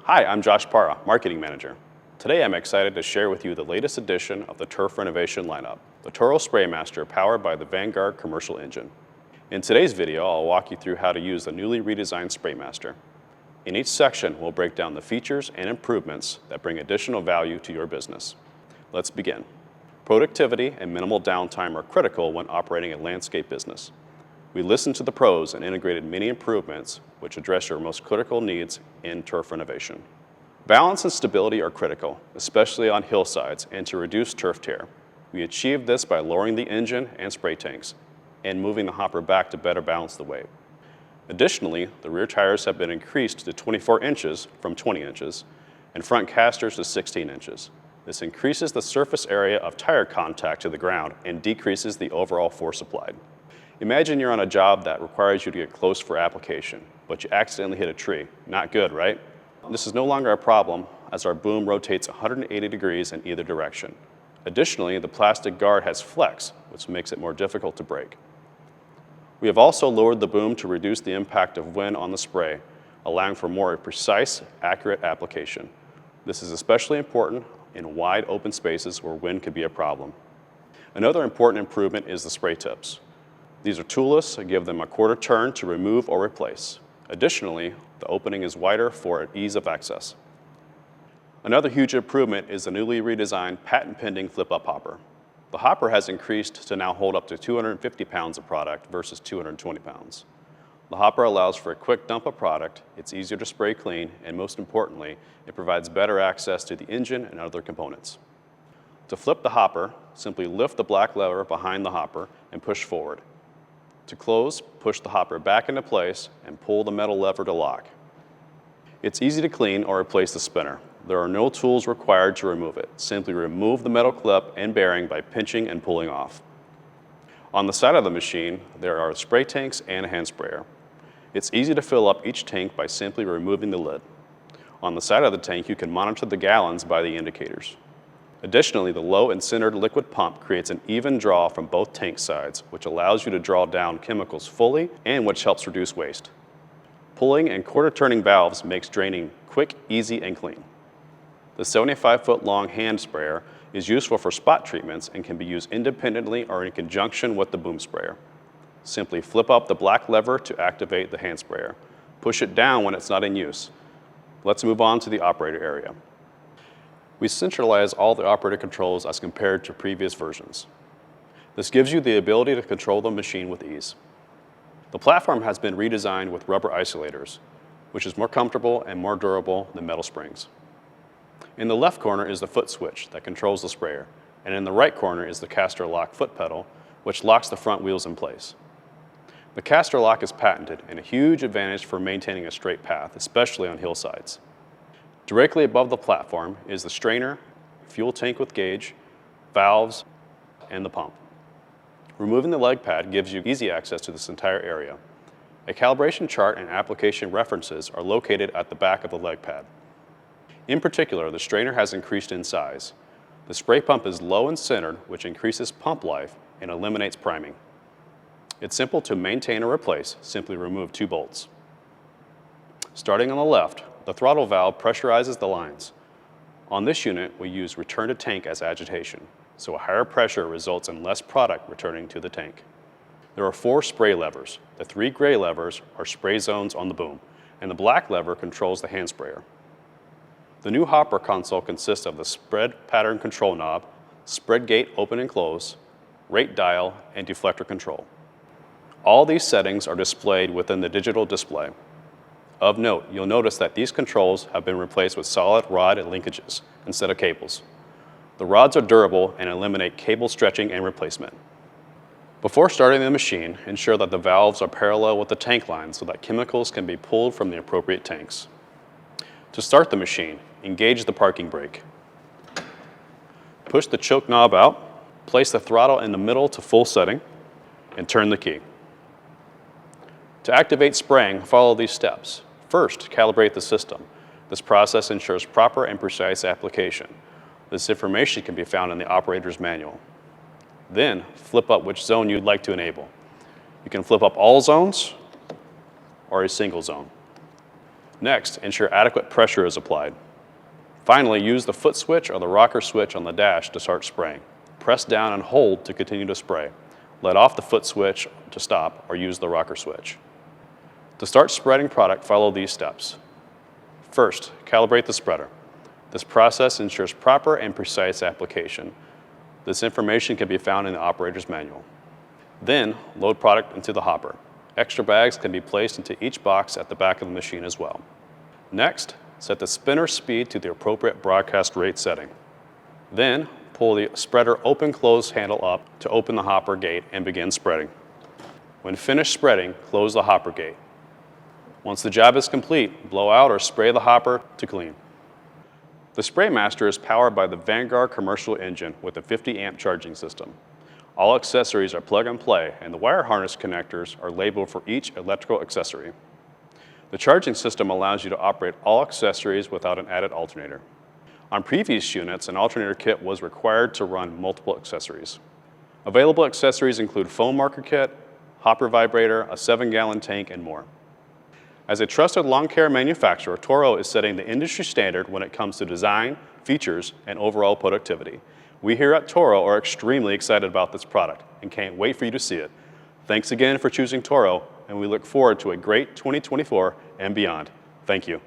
Hi, I'm Josh Parra, Marketing Manager. Today I'm excited to share with you the latest edition of the turf renovation lineup, the Toro SprayMaster powered by the Vanguard commercial engine. In today's video, I'll walk you through how to use the newly redesigned SprayMaster. In each section, we'll break down the features and improvements that bring additional value to your business. Let's begin. Productivity and minimal downtime are critical when operating a landscape business. We listened to the pros and integrated many improvements which address your most critical needs in turf renovation. Balance and stability are critical, especially on hillsides and to reduce turf tear. We achieved this by lowering the engine and spray tanks and moving the hopper back to better balance the weight. Additionally, the rear tires have been increased to 24 inches from 20 inches and front casters to 16 inches. This increases the surface area of tire contact to the ground and decreases the overall force applied. Imagine you're on a job that requires you to get close for application, but you accidentally hit a tree. Not good, right? This is no longer a problem as our boom rotates 180 degrees in either direction. Additionally, the plastic guard has flex, which makes it more difficult to break. We have also lowered the boom to reduce the impact of wind on the spray, allowing for more precise, accurate application. This is especially important in wide open spaces where wind could be a problem. Another important improvement is the spray tips. These are toolless and give them a quarter turn to remove or replace. Additionally, the opening is wider for ease of access. Another huge improvement is the newly redesigned patent-pending flip-up hopper. The hopper has increased to now hold up to 250 pounds of product versus 220 pounds. The hopper allows for a quick dump of product, it's easier to spray clean, and most importantly, it provides better access to the engine and other components. To flip the hopper, simply lift the black lever behind the hopper and push forward. To close, push the hopper back into place and pull the metal lever to lock. It's easy to clean or replace the spinner. There are no tools required to remove it. Simply remove the metal clip and bearing by pinching and pulling off. On the side of the machine, there are spray tanks and a hand sprayer. It's easy to fill up each tank by simply removing the lid. On the side of the tank, you can monitor the gallons by the indicators. Additionally, the low and centered liquid pump creates an even draw from both tank sides, which allows you to draw down chemicals fully and which helps reduce waste. Pulling and quarter-turning valves makes draining quick, easy, and clean. The 75-foot long hand sprayer is useful for spot treatments and can be used independently or in conjunction with the boom sprayer. Simply flip up the black lever to activate the hand sprayer. Push it down when it's not in use. Let's move on to the operator area. We centralize all the operator controls as compared to previous versions. This gives you the ability to control the machine with ease. The platform has been redesigned with rubber isolators, which is more comfortable and more durable than metal springs. In the left corner is the foot switch that controls the sprayer, and in the right corner is the caster lock foot pedal, which locks the front wheels in place. The caster lock is patented and a huge advantage for maintaining a straight path, especially on hillsides. Directly above the platform is the strainer, fuel tank with gauge, valves, and the pump. Removing the leg pad gives you easy access to this entire area. A calibration chart and application references are located at the back of the leg pad. In particular, the strainer has increased in size. The spray pump is low and centered, which increases pump life and eliminates priming. It's simple to maintain or replace, simply remove 2 bolts. Starting on the left, the throttle valve pressurizes the lines. On this unit, we use return to tank as agitation, so a higher pressure results in less product returning to the tank. There are 4 spray levers. The 3 gray levers are spray zones on the boom, and the black lever controls the hand sprayer. The new hopper console consists of the spread pattern control knob, spread gate open and close, rate dial, and deflector control. All these settings are displayed within the digital display. Of note, you'll notice that these controls have been replaced with solid rod linkages instead of cables. The rods are durable and eliminate cable stretching and replacement. Before starting the machine, ensure that the valves are parallel with the tank line so that chemicals can be pulled from the appropriate tanks. To start the machine, engage the parking brake. Push the choke knob out, place the throttle in the middle to full setting, and turn the key. To activate spraying, follow these steps. First, calibrate the system. This process ensures proper and precise application. This information can be found in the operator's manual. Then, flip up which zone you'd like to enable. You can flip up all zones or a single zone. Next, ensure adequate pressure is applied. Finally, use the foot switch or the rocker switch on the dash to start spraying. Press down and hold to continue to spray. Let off the foot switch to stop or use the rocker switch. To start spreading product, follow these steps. First, calibrate the spreader. This process ensures proper and precise application. This information can be found in the operator's manual. Then, load product into the hopper. Extra bags can be placed into each box at the back of the machine as well. Next, set the spinner speed to the appropriate broadcast rate setting. Then, pull the spreader open-close handle up to open the hopper gate and begin spreading. When finished spreading, close the hopper gate. Once the job is complete, blow out or spray the hopper to clean. The SprayMaster is powered by the Vanguard commercial engine with a 50-amp charging system. All accessories are plug and play, and the wire harness connectors are labeled for each electrical accessory. The charging system allows you to operate all accessories without an added alternator. On previous units, an alternator kit was required to run multiple accessories. Available accessories include foam marker kit, hopper vibrator, a 7-gallon tank, and more. As a trusted lawn care manufacturer, Toro is setting the industry standard when it comes to design, features, and overall productivity. We here at Toro are extremely excited about this product and can't wait for you to see it. Thanks again for choosing Toro, and we look forward to a great 2024 and beyond. Thank you.